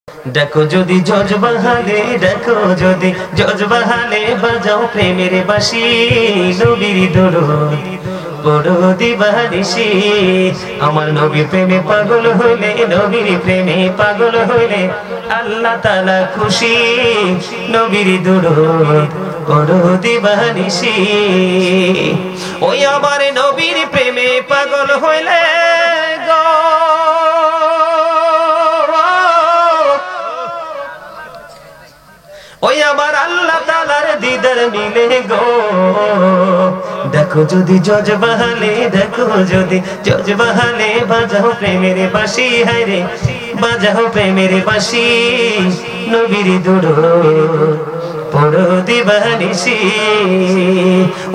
ডাকো যদি জজবাহালে, ডাকো যদি জজবাহালে, বাজাও প্রেমের বাঁশি, নবীর দরুদ পড়ো দিবানিশি। আমার নবীর প্রেমে পাগল হইলে, নবীর প্রেমে পাগল হইলে আল্লাহ তাআলা খুশি। নবীর দরুদ পড়ো দিবানিশি। ওই আমার নবীর প্রেমে পাগল হইলে গো, ওই আমার আল্লাহ তাআলার দিদার মিলে গো। দেখো যদি জজবাহালে, দেখো যদি জজবাহালে, বাজাও প্রেমের বাঁশি, হায়রে বাজাও প্রেমের বাঁশি, নবীর দরুদ পড়ো দিবানিশি।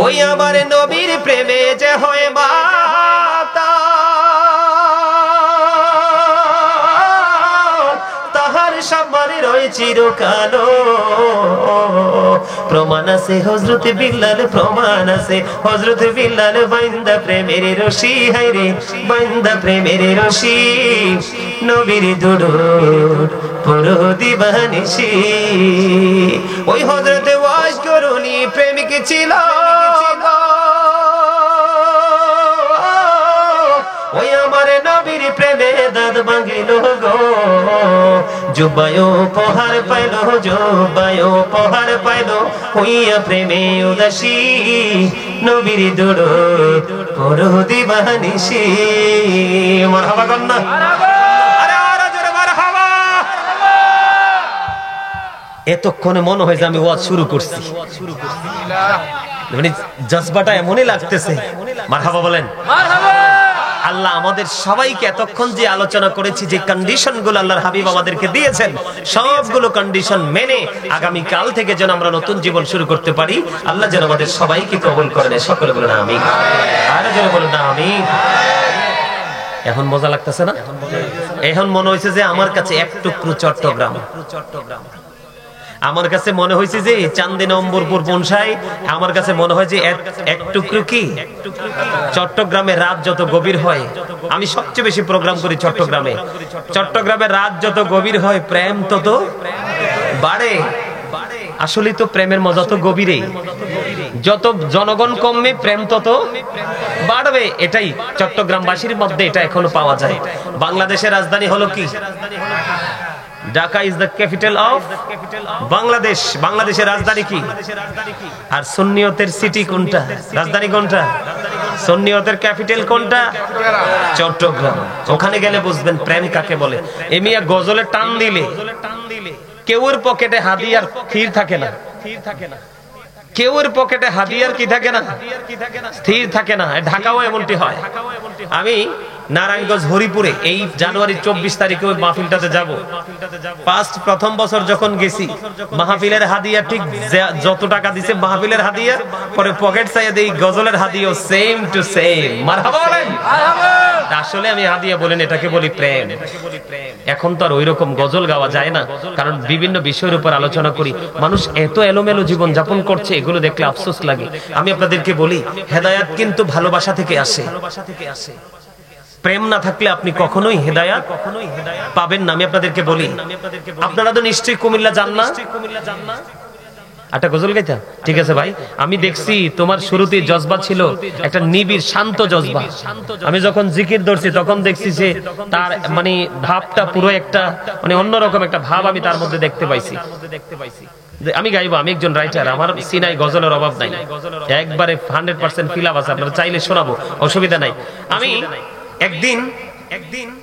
ওই আমার নবীর প্রেমে যে হয় মাতা, তাহার সামনে রয় চিরকাল। প্রমাণ আছে হযরত বিল্লাল, প্রমাণ আছে হযরত বিল্লাল, বান্দা প্রেমের রশি, হায়রে বান্দা প্রেমের রশি, নবীর দরুদ পড়ো দিবানিশি। ওই হযরত ওয়াস করুনি প্রেমিক ছিল, ওই আমার নবীর প্রেমে দাঁত ভাঙিল গো। জুবায় উপহার পাইল, জুবায় উপহার পাইল, হইয়া প্রেমে উদাসী, নবীর দরুদ পড়ো দিবানিশি। মারহাবা কন্যা, আরে আরে জোরে মারহাবা। এতক্ষণে মনে হয় যে আমি ওয়াজ শুরু করছি, মানে জজবাটা এমনই লাগতেছে। মারহাবা বলেন। আল্লাহ আমাদের সবাইকে এতক্ষণ যে আলোচনা করেছি, যে কন্ডিশন গুলো আল্লাহর হাবিব আমাদেরকে দিয়েছেন, সবগুলো কন্ডিশন মেনে আগামী কাল থেকে যেন আমরা নতুন জীবন শুরু করতে পারি, আল্লাহ যেন আমাদের সবাইকে কবুল করেন। সকলে বলেন আমিন। আর যেন বলেন আমিন। এখন মজা লাগতেছে না? এখন মনে হয়েছে যে আমার কাছে এক টুকরো চট্টগ্রাম, আমার কাছে মনে হয়েছে যে চান্দি নম্বরপুর বনসাই, আমার কাছে মনে হয় যে এক টুকরো কি চট্টগ্রামে রাত যত গভীর হয়, আমি সবচেয়ে বেশি প্রোগ্রাম করি চট্টগ্রামে, চট্টগ্রামের রাত যত গভীর হয় প্রেম তত বাড়ে। আসলে তো প্রেমের মজা তো গভীরে, যত জনগণ কমবে প্রেম তত বাড়বে। এটাই চট্টগ্রামবাসীর মধ্যে এটা এখনো পাওয়া যায়। বাংলাদেশের রাজধানী হলো কি? Dhaka is the capital of Bangladesh. বাংলাদেশের রাজধানী কি? আর সুন্নিয়তের সিটি কোনটা? রাজধানী কোনটা? সুন্নিয়তের ক্যাপিটাল কোনটা? চট্টগ্রাম। ওখানে গেলে বুঝবেন প্রেম কাকে বলে। এমিয়া গজলে টান দিলে কেউর পকেটে হাদিয়ার স্থির থাকে না, কেউর পকেটে হাদিয়ার কি থাকে না, স্থির থাকে না। ঢাকাও এমনটি হয়। আমি নারায়ণগঞ্জ হরিপুরে এই জানুয়ারি 24 তারিখে ওই মাহফিলটাতে যাব। প্রথম বছর যখন গেছি, মাহফিলের হাদিয়া ঠিক যত টাকা দিছে মাহফিলের হাদিয়া, পরে পকেট চাইয়া দেই গজলের হাদিয়া সেম টু সেম। মারহাবা বলেন। আসলে আমি হাদিয়া বলেন, এটাকে বলি প্রেম। এখন তো আর ওইরকম গজল গাওয়া যায় না, কারণ বিভিন্ন বিষয়ের উপর আলোচনা করি। মানুষ এত এলোমেলো জীবন যাপন করছে, এগুলো দেখলে আফসোস লাগে। আমি আপনাদেরকে বলি, হেদায়েত কিন্তু ভালোবাসা থেকে আসে। প্রেম না থাকলে আপনি কখনোই হেদায়েত পাবেন না। আমি আপনাদেরকে বলি, আপনারা তো নিশ্চয়ই কুমিল্লা যান না? একটা গজল গাইতা? ঠিক আছে ভাই, আমি দেখছি তোমার শুরুতে জজবা ছিল একটা নিবিড় শান্ত জজবা। আমি যখন জিকির ধরছি তখন দেখছি যে তার মানে ভাবটা পুরো একটা মানে অন্যরকম একটা ভাব আমি তার মধ্যে দেখতে পাইছি। আমি গাইবো, আমি একজন রাইটার, আমার সিনাই গজলের অভাব নাই, একবারে 100% ফিলাপ আছে, আপনারা চাইলে শোনাবো, অসুবিধা নাই। আমি একদিন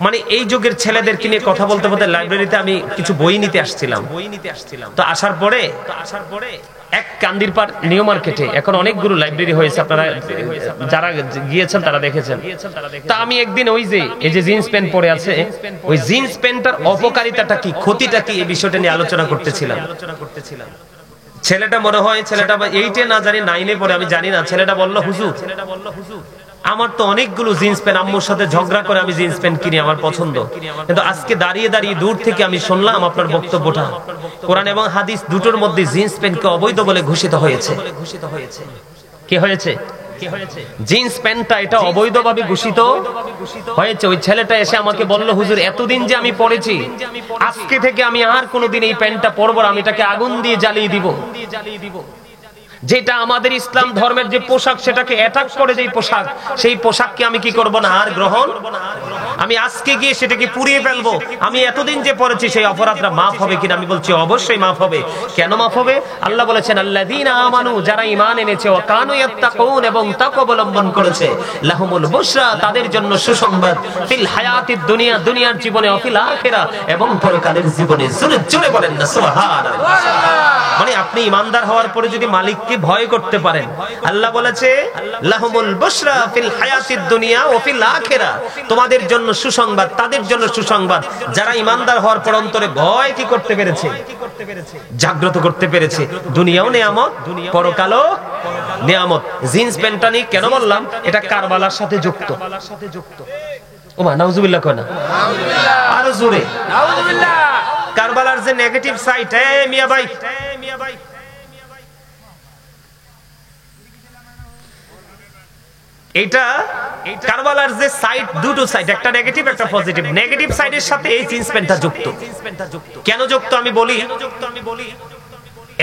মানে এই যুগের ছেলেদেরকে নিয়ে কথা বলতে বলতে লাইব্রেরিতে আমি কিছু বই নিতে আসছিলাম। তো আসার পরে এক কান্দিরপাড় নিউ মার্কেটে এখন অনেকগুলো লাইব্রেরি হয়েছে, আপনারা যারা গিয়েছেন তারা দেখেছেন। তা আমি একদিন ওই যে এই যে জিন্স প্যান্ট পরে আছে, ওই জিন্স প্যান্টটার অপকারিতাটা কি, ক্ষতিটা কি, এই বিষয়টা নিয়ে আলোচনা করতেছিলাম। ছেলেটা মনে হয় ছেলেটা 8-এ না জানি 9-এ পড়ে, আমি জানি না। ছেলেটা বলল, হুজুর আমার তো অনেকগুলো জিন্স প্যান্ট, আম্মুর সাথে ঝগড়া করে আমি জিন্স প্যান্ট কিনি, আমার পছন্দ, কিন্তু আজকে দাঁড়িয়ে দাঁড়িয়ে দূর থেকে আমি শুনলাম আপনার বক্তব্যটা, কোরআন এবং হাদিস দুটোর মধ্যে জিন্স প্যান্টকে অবৈধ বলে ঘোষিত হয়েছে। কি হয়েছে? জিন্স প্যান্টটা এটা অবৈধভাবে ঘোষিত হয়েছে। ওই ছেলেটা এসে আমাকে বলল, হুজুর এতদিন যে আমি পড়েছি, আজকে থেকে আমি আর কোনোদিন এই প্যান্টটা পরবো না, আমি এটাকে আগুন দিয়ে জ্বালিয়ে দিব। যেটা আমাদের ইসলাম ধর্মের যে পোশাক, সেটাকে অ্যাটাক করে যে পোশাক, সেই পোশাককে আমি কি করব না, আর গ্রহণ, আমি আজকে গিয়ে সেটাকে পুড়িয়ে ফেলবো। আমি এতদিন যে পড়েছি সেই অপরাধটা মাফ হবে কিনা? আমি বলছি অবশ্যই মাফ হবে। কেন মাফ হবে? আল্লাহ বলেছেন আল্লাযীনা আমানু, যারা ঈমান এনেছে, ওয়া কানু ইয়াত্তাকুন, এবং তাকওয়া অবলম্বন করেছে, লাহুমুল বুশরা, তাদের জন্য সুসংবাদ, ফিল হায়াতিদ দুনিয়া, দুনিয়ার জীবনে, ওয়া ফিল আখিরা, এবং পরকালের জীবনে। জোরে জোরে বলেন না সুবহানাল্লাহ। মানে আপনি ঈমানদার হওয়ার পরে যদি মালিককে ভয় করতে পারেন, আল্লাহ বলেছে লাহুমুল বুশরা ফিল হায়াতিদ দুনিয়া ওয়া ফিল আখিরা, তোমাদের জন্য সুসংবাদ, তাদের জন্য সুসংবাদ যারা ঈমানদার হওয়ার পর অন্তরে ভয় কি করতে পেরেছে, জাগ্রত করতে পেরেছে। দুনিয়াও নিয়ামত, পরকালও নিয়ামত। জিন্স প্যান্টটা নিয়ে কেন বললাম? এটা কারবালার সাথে যুক্ত। ওমা নাউজুবিল্লাহ কয় না, আরো জোরে নাউজুবিল্লাহ। কারবালার যে নেগেটিভ সাইড, মিয়া ভাই, এটা কারবালার যে সাইড, দুটো সাইড, একটা নেগেটিভ একটা পজিটিভ। নেগেটিভ সাইডের সাথে এই জিন্স প্যান্টটা যুক্ত। কেন যুক্ত আমি বলি,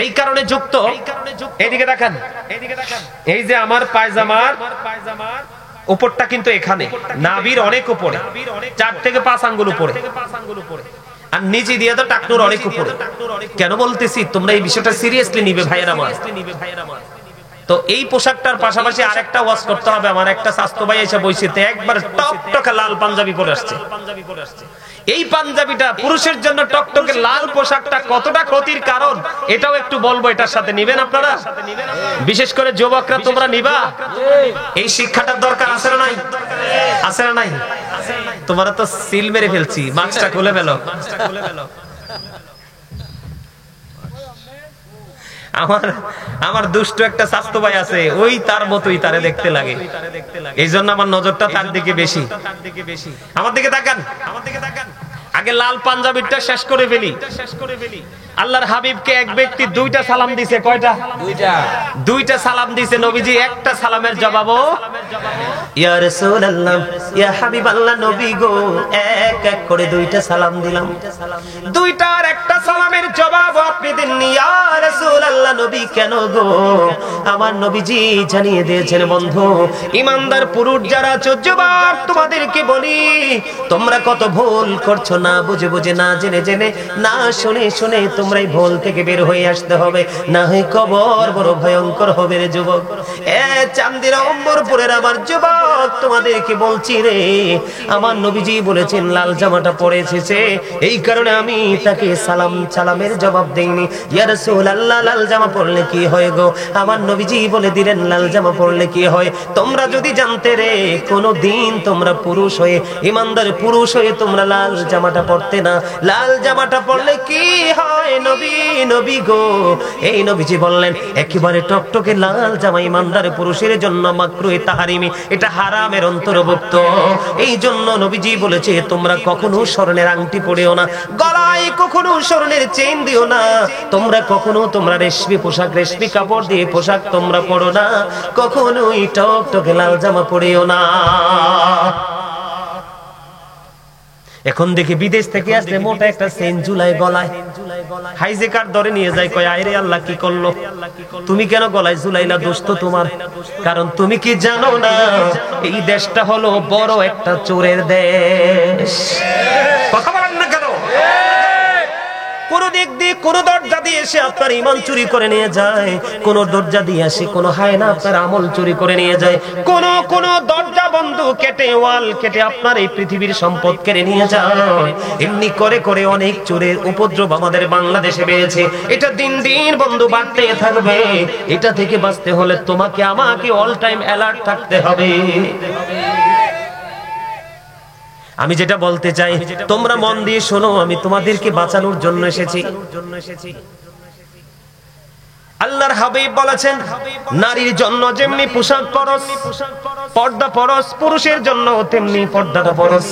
এই কারণে যুক্ত। এইদিকে দেখেন, এই যে আমার পায়জামার উপরটা কিন্তু এখানে, নাভির অনেক উপরে, 4 থেকে 5 আঙ্গুল উপরে, আর নিচে দিয়ে তো টাকনুর অনেক উপরে। কেন বলতেছি, তোমরা এই বিষয়টা সিরিয়াসলি নিবে ভাইয়েরা আমার। তো এই পোশাকটার পাশাপাশি আরেকটা ওয়াজ করতে হবে। আমার একটা স্বাস্থ্য ভাই এসে বইছিতে একবার টকটকে লাল পাঞ্জাবি পরে আসছে। এই পাঞ্জাবিটা পুরুষের জন্য টকটকে লাল পোশাকটা কতটা ক্ষতির কারণ, এটাও একটু বলবো। এটার সাথে নিবেন আপনারা, বিশেষ করে যুবকরা তোমরা নিবা। এই শিক্ষাটার দরকার আছে না নাই? আছে না নাই? তোমরা তো সিল মেরে ফেলছি, মাস্কটা খুলে ফেলো। আমার দুষ্ট একটা স্বাস্থ্য ভাই আছে, ওই তার মতোই তারে দেখতে লাগে। এই জন্য আমার নজরটা তার দিকে বেশি। আমার দিকে তাকান, আগে লাল পাঞ্জাবিটা শেষ করে ফেলি। আল্লাহর হাবিবকে এক ব্যক্তি 2টা সালাম দিছে। কয়টা? 2টা সালাম দিছে। নবীজি একটা সালামের জবাবও, ইয়া রাসূলুল্লাহ, ইয়া হাবিবাল্লাহ, নবী গো, এক এক করে 2টা সালাম দিলাম। 2টার একটা সালামের জবাব আপনি দেননি। ইয়া রাসূলুল্লাহ, নবী কেন গো? আমার নবীজি জানিয়ে দিয়েছেন, বন্ধু, ঈমানদার পুরুষ যারা আছো, যুবক, তোমাদেরকে বলি, তোমরা কত ভুল করছো, না বুঝে বুঝে, না জেনে জেনে, না শুনে শুনে। তোমরা এই ভুল থেকে বের হয়ে আসতে হবে, না হয় কবর বড় ভয়ঙ্কর হবে রে যুবক। চান্দিরা অম্বরপুরের আমার যুবক, তোমাদেরকে বলছি রে, আমার নবীজি বলেছেন লাল জামাটা পরে এসেছে, এই কারণে আমি তাকে সালামের জবাব দেইনি। ইয়া রাসূলুল্লাহ, লাল জামা পরলে কি হয় গো? আমার নবীজি বলে দিলেন লাল জামা পরলে কি হয়। তোমরা যদি জানতে রে, কোনদিন তোমরা পুরুষ হয়ে, ঈমানদার পুরুষ হয়ে তোমরা লাল জামাটা পরতে না। লাল জামাটা পরলে কি হয় নবী গো? এই নবীজি বললেন একেবারে টকটকে লাল জামা ঈমানদার পুরুষের জন্য মাকরুহে তাহরিমি, এটা হারামের অন্তর্ভুক্ত। এই জন্য নবীজি বলেছে তোমরা কখনো স্বর্ণের আংটি পরিও না, গলায় কখনো স্বর্ণের চেইন দিও না, তোমরা কখনো তোমরা রেশমি পোশাক, রেশমি কাপড় দিয়ে পোশাক তোমরা পরো না, কখনোই টকটকে লাল জামা পরিও না। এখন দেখি বিদেশ থেকে আসলে মোটা একটা চেইন ঝুলায় গলায়, হাইজেকার ধরে নিয়ে যায়, কয় আয়রে আল্লাহ কি করলো, তুমি কেন গলায় ঝুলাইলা? দোষ তো তোমার। কারণ তুমি কি জানো না, এই দেশটা হলো বড় একটা চোরের দেশ। কথা বলেন না কেন? কোন দিক দিয়ে, কোন দরজা দিয়ে এসে আপনার ঈমান চুরি করে নিয়ে যায়, কোন দরজা দিয়ে আসে কোন হায়না আপনার আমল চুরি করে নিয়ে যায়, কোন দরজা বন্ধ কেটে, ওয়াল কেটে আপনার এই পৃথিবীর সম্পদ কেড়ে নিয়ে যায়। এমনি করে করে অনেক চোরের উপদ্রব আমাদের বাংলাদেশে বেড়েছে। এটা দিন দিন বন্ধু বাড়তে থাকবে। এটা থেকে বাঁচতে হলে তোমাকে আমাকে অল টাইম অ্যালার্ট থাকতে হবে। আমি যেটা বলতে চাই, তোমরা মন দিয়ে শোনো, আমি তোমাদেরকে বাঁচানোর জন্য এসেছি। আল্লাহর হাবিব বলেছেন, নারীর জন্য যেমনি পোশাক পরশ, পর্দা পরশ, পুরুষের জন্য তেমনি পর্দাটা পরশ।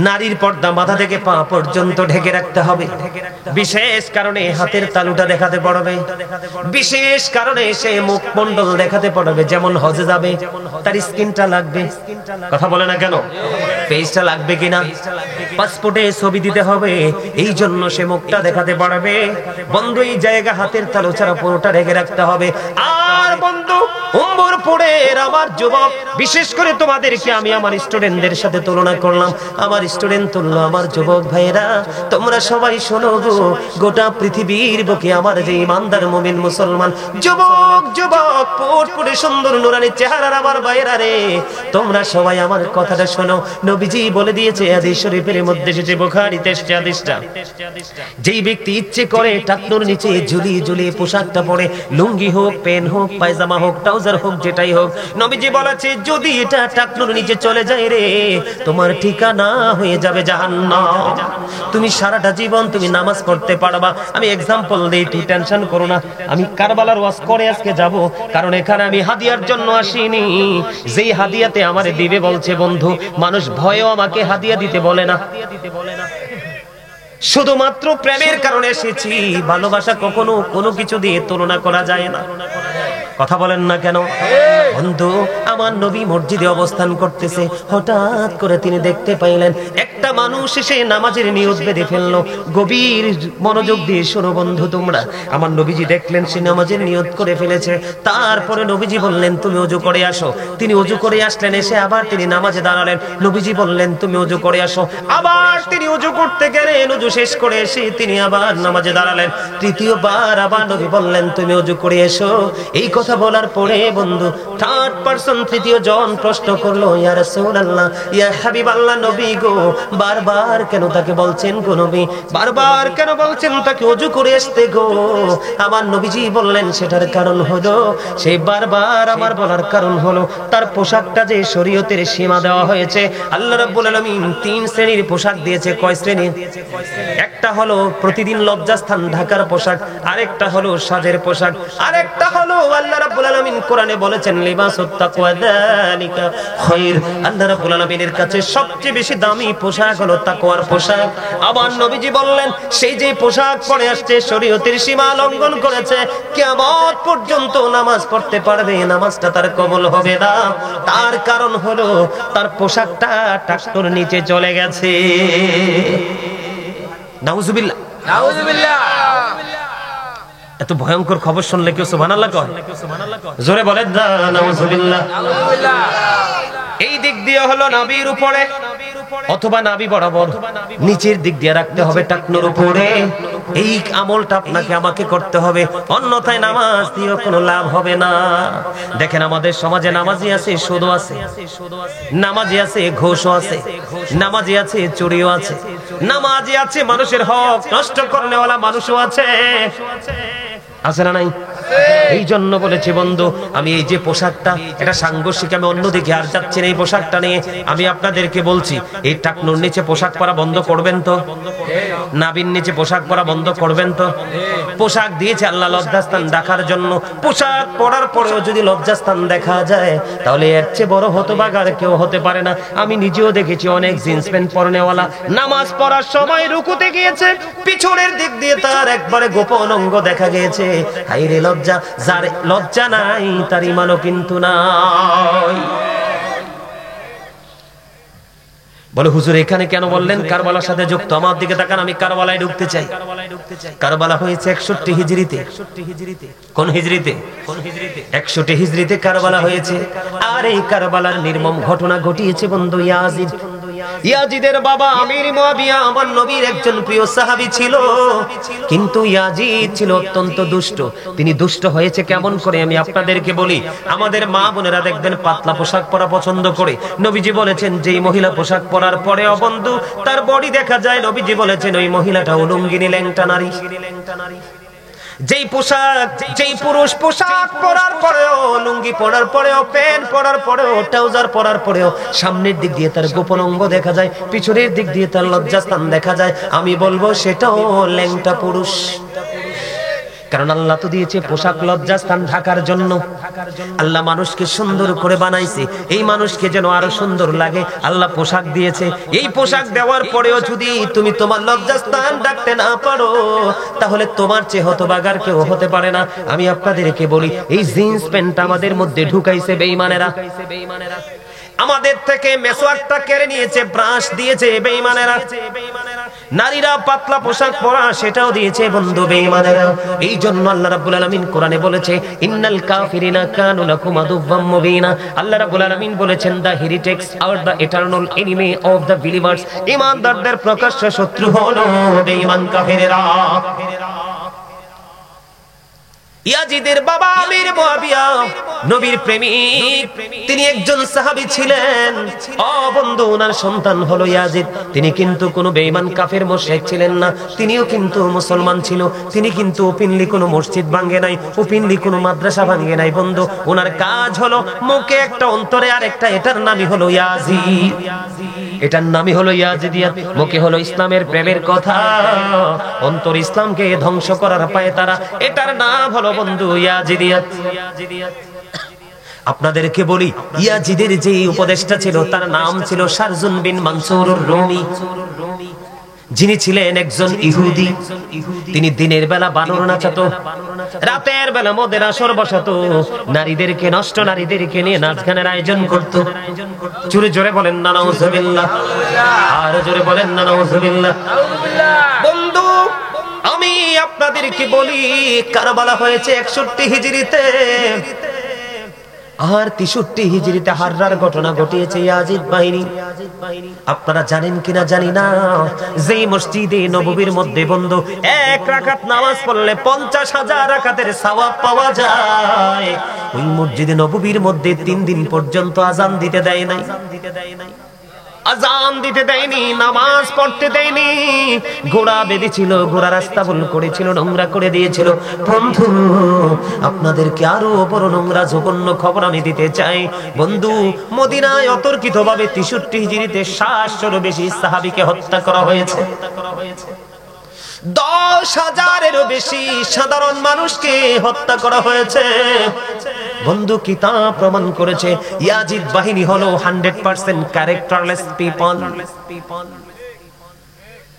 নারীর পর্দা মাথা থেকে পা পর্যন্ত ঢেকে রাখতে হবে। বিশেষ কারণে হাতের তালুটা দেখাতে পারবে, বিশেষ কারণে সে মুখমণ্ডল দেখাতে পারবে। যেমন হজে যাবে তার স্কিনটা লাগবে, কথা বলে না কেন, পেজটা লাগবে কিনা, পাসপোর্টে ছবি দিতে হবে, এই জন্য সে মুখটা দেখাতে পারবে। বন্ধু এই জায়গা হাতের তালু ছাড়া পুরোটা ঢেকে রাখতে হবে। আর বন্ধু উম্মর পড়ের আমার যুবক, বিশেষ করে তোমাদেরকে আমি আমার স্টুডেন্টদের সাথে তুলনা করলাম, আমার স্টুডেন্ট তুললো আমার যুবক ভাইরা, তোমরা সবাই শোনো গো, গোটা পৃথিবীর বুকে আমার যে ইমানদার মুমিন মুসলমান যুবক যুবক পুরো সুন্দর নুরানি চেহারার আমার ভাইরা রে, তোমরা সবাই আমার কথাটা শোনো। নবীজি বলে দিয়েছে হাদিস শরীফের মধ্যে এসেছে, বুখারীতে এসেছে হাদিসটা, যেই ব্যক্তি ইচ্ছে করে টাকনুর নিচে ঝুলিয়ে ঝুলিয়ে পোশাকটা পরে, লুঙ্গি হোক, প্যান্ট হোক, পায়জামা হোক, ট্রাউজার হোক, যেটাই হোক, নবীজি বলেছে যদি এটা টাকনুর নিচে চলে যায় রে, তোমার ঠিকানা হয়ে যাবে জাহান্নাম। তুমি সারাটা জীবন তুমি নামাজ পড়তে পারবা। আমি এক্সাম্পল দেই, তুই টেনশন করো না। আমি কারবালার ওয়াজ করে আজকে যাব, কারণ এখানে আমি হাদিয়ার জন্য আসিনি। যেই হাদিয়াতে আমারে দিবে বলছে বন্ধু, মানুষ ভয়েও আমাকে হাদিয়া দিতে বলে না, শুধুমাত্র প্রেমের কারণে এসেছি। ভালোবাসা কখনো কোনো কিছু দিয়ে তুলনা করা যায় না, কথা বলেন না কেন? বন্ধু আমার নবী মসজিদে অবস্থান করতেছে, হঠাৎ করে তিনি দেখতে পাইলেন একটা মানুষ এসে নামাজের নিয়ত বেঁধে ফেললো। গভীর মনোযোগ দিয়ে শোনো বন্ধু তোমরা, আমার নবীজি দেখলেন সে নামাজের নিয়ত করে ফেলেছে। তারপরে নবীজি বললেন তুমি ওযু করে আসো। তিনি ওযু করে আসলেন, এসে আবার তিনি নামাজে দাঁড়ালেন। নবীজি বললেন তুমি ওযু করে আসো। আবার তিনি ওযু করতে গেলেন, ওযু শেষ করে এসে তিনি আবার নামাজে দাঁড়ালেন। তৃতীয়বার আবার নবী বললেন তুমি ওযু করে এসো। এই কথা বলার পরে বন্ধু থার্ড পারসন, তৃতীয় জন প্রশ্ন করলো, ইয়া রাসূলুল্লাহ, ইয়া হাবিবাল্লাহ, নবী গো, বারবার কেন তাকে বলছেন গো নবী, বারবার কেন বলছেন তাকে ওযু করে আসতে গো? আমার নবীজি বললেন সেটার কারণ হলো, সেই বারবার আমার বলার কারণ হলো তার পোশাকটা যে শরীয়তের সীমা দেওয়া হয়েছে। আল্লাহ রাব্বুল আলামিন 3 শ্রেণীর পোশাক দিয়েছে। কয় শ্রেণী? একটা হলো প্রতিদিন লজ্জাস্থান ঢাকার পোশাক, আরেকটা হলো সাজের পোশাক, আরেকটা হলো আল্লাহ রাব্বুল আলামিন কোরআনে বলেছেন লিবাসুত তাকওয়া যালিকা খায়র। আল্লাহ রাব্বুল আলামিনের কাছে সবচেয়ে বেশি দামি পোশাক হলো তাকওয়ার পোশাক। আবার নবীজি বললেন সেই যে পোশাক পরে আসছে শরীয়তের সীমা লঙ্ঘন করেছে, কিয়ামত পর্যন্ত নামাজ পড়তে পারবে, নামাজটা তার কবুল হবে না। তার কারণ হলো তার পোশাকটা টাকনুর নিচে চলে গেছে। নাউজুবিল্লাহ, নাউজুবিল্লাহ। এত ভয়ঙ্কর খবর শুনলে কেউ সুবহানাল্লাহ কয়? জোরে বলেন না নাউজুবিল্লাহ। এই দিক দিয়ে হলো নাভির উপরে অথবা নাভি বরাবর নিচের দিক দিয়ে রাখতে হবে টাকনুর উপরে। এই আমলটা আপনাকে আমাকে করতে হবে, অন্যথায় নামাজ দিয়ে কোনো লাভ হবে না। দেখেন আমাদের সমাজে নামাজি আছে, সুদও আছে, নামাজি আছে, ঘুষও আছে, নামাজি আছে, চুরিও আছে, নামাজি আছে, মানুষের হক নষ্ট করনেওয়ালা মানুষও আছে, আছে না নাই? এই জন্য বলেছি বন্ধু, আমি এই যে পোশাকটা, এটা সাংঘর্ষিক, আমি অন্যদিকে আর যাচ্ছি না। এই পোশাকটা নিয়ে আমি আপনাদেরকে বলছি, এই টাকনুর নিচে পোশাক পরা বন্ধ করবেন তো, নাভির নিচে পোশাক পরা বন্ধ করবেন তো। পোশাক দিয়েছে আল্লাহ লজ্জাস্থান ঢাকার জন্য, পোশাক পরার পরেও যদি লজ্জাস্থান দেখা যায় তাহলে এর চেয়ে বড় হতভাগা আর কেউ হতে পারে না। আমি নিজেও দেখেছি অনেক জিন্স প্যান্ট পরনেওয়ালা নামাজ পড়ার সময় রুকুতে গিয়েছে, পিছনের দিক দিয়ে তার একবারে গোপন অঙ্গ দেখা গিয়েছে। হায়রে লজ্জা, যার লজ্জা নাই তার ঈমানও কিন্তু নাই। বলে হুজুর এখানে কেন বললেন কারবালার সাথে যুক্ত? আমার দিকে তাকান, আমি কারবালায় ঢুকতে চাই। কারবালা হয়েছে 61 হিজরিতে। কোন হিজরিতে? 61 হিজরিতে কারবালা হয়েছে। আর এই কারবালার নির্মম ঘটনা ঘটিয়েছে বন্ধু ইয়াজিদ। ইয়াজিদের বাবা আমির মুয়াবিয়া আমার নবীর একজন প্রিয় সাহাবী ছিল, কিন্তু ইয়াজিদ ছিল অত্যন্ত দুষ্ট। তিনি দুষ্ট হয়েছে কেমন করে আমি আপনাদেরকে বলি। আমাদের মা বোনেরা দেখবেন পাতলা পোশাক পরা পছন্দ করে। নবীজি বলেছেন যেই মহিলা পোশাক পরার পরেও বন্ধু তার বডি দেখা যায়, নবীজি বলেছেন ওই মহিলাটা উলঙ্গিনী ল্যাংটা নারী। যেই পোশাক, যেই পুরুষ পোশাক পরার পরেও, লুঙ্গি পরার পরেও, প্যান্ট পরার পরেও, ট্রাউজার পরার পরেও সামনের দিক দিয়ে তার গোপন অঙ্গ দেখা যায়, পিছনের দিক দিয়ে তার লজ্জাস্থান দেখা যায়, আমি বলবো সেটাও ল্যাংটা পুরুষ। কারণ আল্লাহ তো দিয়েছে পোশাক লজ্জাস্থান ঢাকার জন্য। আল্লাহ মানুষকে সুন্দর করে বানাইছে, এই মানুষকে যেন আরো সুন্দর লাগে আল্লাহ পোশাক দিয়েছে। এই পোশাক দেওয়ার পরেও যদি তুমি তোমার লজ্জাস্থান ঢাকতে না পারো, তাহলে তোমার চেয়ে হতভাগার কেউ হতে পারে না। আমি আপনাদেরকে বলি, এই জিন্স প্যান্ট আমাদের মধ্যে ঢুকাইছে বেঈমানেরা। আমাদের থেকে মেসওয়াকটা কেড়ে নিয়েছে, ব্রাশ দিয়েছে বেঈমানেরা। নারীরা পাতলা পোশাক পরা, সেটাও দিয়েছে বন্ধু বেঈমানেরা। এই জন্য আল্লাহ রাব্বুল আলামিন কোরআনে বলেছে, ইন্নাল কাফিরিনা কানু লাকুম আদুওয়াম মুবিনা। আল্লাহ রাব্বুল আলামিন বলেছেন, the heretics are the eternal enemy of the believers. ঈমানদারদের প্রকাশ্য শত্রু হলো বেঈমান কাফেরেরা। ইয়াজিদের বাবা আমির মুআবিয়া নবীর প্রেমিক, তিনি একজন সাহাবী ছিলেন। ও বন্ধু, ওনার সন্তান হলো ইয়াজিদ। তিনি কিন্তু কোনো বেঈমান কাফের মুশরিক ছিলেন না, তিনিও কিন্তু মুসলমান ছিল। তিনি কিন্তু ওপেনলি কোনো মসজিদ ভাঙে নাই, ওপেনলি কোনো মাদ্রাসা ভাঙে নাই বন্ধু। ওনার কাজ হলো মুখে একটা, অন্তরে আরেকটা। এটার নামই হলো ইয়াজিদ, এটার নামই হলো ইয়াজিদিয়াত। মুখে হলো ইসলামের প্রেমের কথা, অন্তর ইসলামকে ধ্বংস করার পায় তারা। এটার নাম হলো বন্ধু ইয়াজিদিয়াত। আপনাদেরকে বলি, ইয়াজিদের যে উপদেষ্টা ছিল তার নাম ছিল শারজুন বিন মানসুর রুমি, যিনি ছিলেন একজন ইহুদি। তিনি দিনের বেলা বানর নাচাতো, রাতের বেলা মদের আসর বসাতো, নারীদেরকে, নষ্ট নারীদেরকে নিয়ে নাচ গানের আয়োজন করত। জোরে জোরে বলেন না নাউজুবিল্লাহ, আর জোরে বলেন না নাউজুবিল্লাহ। বন্ধু, আমি আপনাদেরকে বলি, কারবালা হয়েছে 61 হিজরিতে, আর 63 হিজরিতে হাররার ঘটনা ঘটিয়েছে ইয়াজিদ বাহিনী। আপনারা জানেন কিনা জানি না, যে মসজিদে নববীর মধ্যে বন্ধু 1 রাকাত নামাজ পড়লে 50,000 রাকাতের সওয়াব পাওয়া যায়, ওই মসজিদে নববীর মধ্যে 3 দিন পর্যন্ত আযান দিতে দেয় নাই, আযান দিতে দেয়নি, নামাজ পড়তে দেয়নি। ঘোড়া বেঁধেছিল, ঘোড়া রাস্তা ভুল করেছিল, নোংরা করে দিয়েছিল। বন্ধু, আপনাদেরকে আরো বড় নোংরা জঘন্য খবর আমি দিতে চাই বন্ধু। মদিনায় অতর্কিতভাবে 63 হিজরিতে 700-এরও বেশি সাহাবীকে হত্যা করা হয়েছে। 10,000-এরও বেশি সাধারণ মানুষকে হত্যা করা হয়েছে বন্ধু। কিতাব প্রমাণ করেছে ইয়াজিদ বাহিনী হলো 100% ক্যারেক্টারলেস পিপল।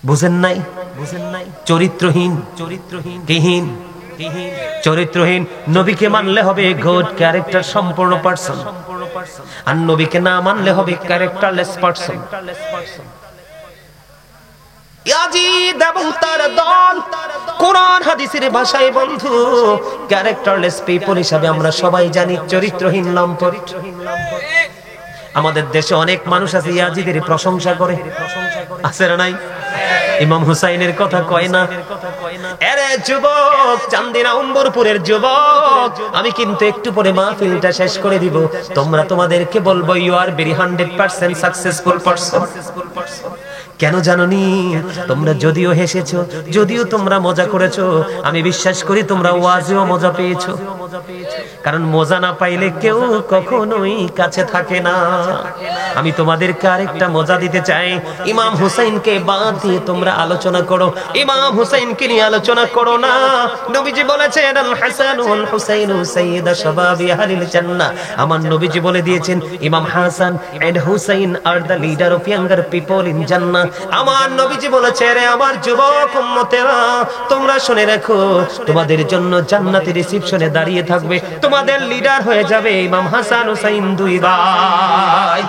বুঝেন নাই? চরিত্রহীন, চরিত্রহীন। নবীকে মানলে হবে গুড ক্যারেক্টার সম্পূর্ণ পারসন, আর নবীকে না মানলে হবে ক্যারেক্টারলেস পারসন। ইয়াজিদ এবং তার দল কোরআন হাদিসের ভাষায় বন্ধু ক্যারেক্টারলেস পিপল হিসাবে আমরা সবাই জানি, চরিত্রহীন লম্পট। আমাদের দেশে অনেক মানুষ আছে ইয়াজিদের প্রশংসা করে, আছে না নাই? ইমাম হুসাইনের কথা কয় না? আরে যুবক, চান্দিনা উম্বরপুরের যুবক, আমি কিন্তু একটু পরে মাহফিলটা শেষ করে দিব। তোমরা তোমাদেরকে বলবো you are very 100% successful person. কেন জানোনি? তোমরা যদিও হেসেছো, যদিও তোমরা মজা করেছো, আমি বিশ্বাস করি তোমরা ওয়াজেও মজা পেয়েছো। কারণ মজা না পাইলে কেউ কখনোই কাছে থাকে না। আমি তোমাদেরকে আরেকটা মজা দিতে চাই। ইমাম হুসাইনকে বাদ দিয়ে তোমরা আলোচনা করো, ইমাম হুসাইনকে নিয়ে আলোচনা করো না। নবীজি বলেছেন, আল হাসান ওয়াল হুসাইনু সাইয়্যিদা শাবাবি আহলিল জান্নাহ। আমার নবীজি বলে দিয়েছেন, Imam Hasan and Husain are the leader of younger people in Jannah. আমার নবীজি বলেছে, রে আমার যুবক উম্মতেরা, তোমরা শুনে রাখো, তোমাদের জন্য জান্নাতের রিসেপশনে দাঁড়িয়ে থাকবে, তোমাদের লিডার হয়ে যাবে ইমাম হাসান হুসাইন, দুই ভাই।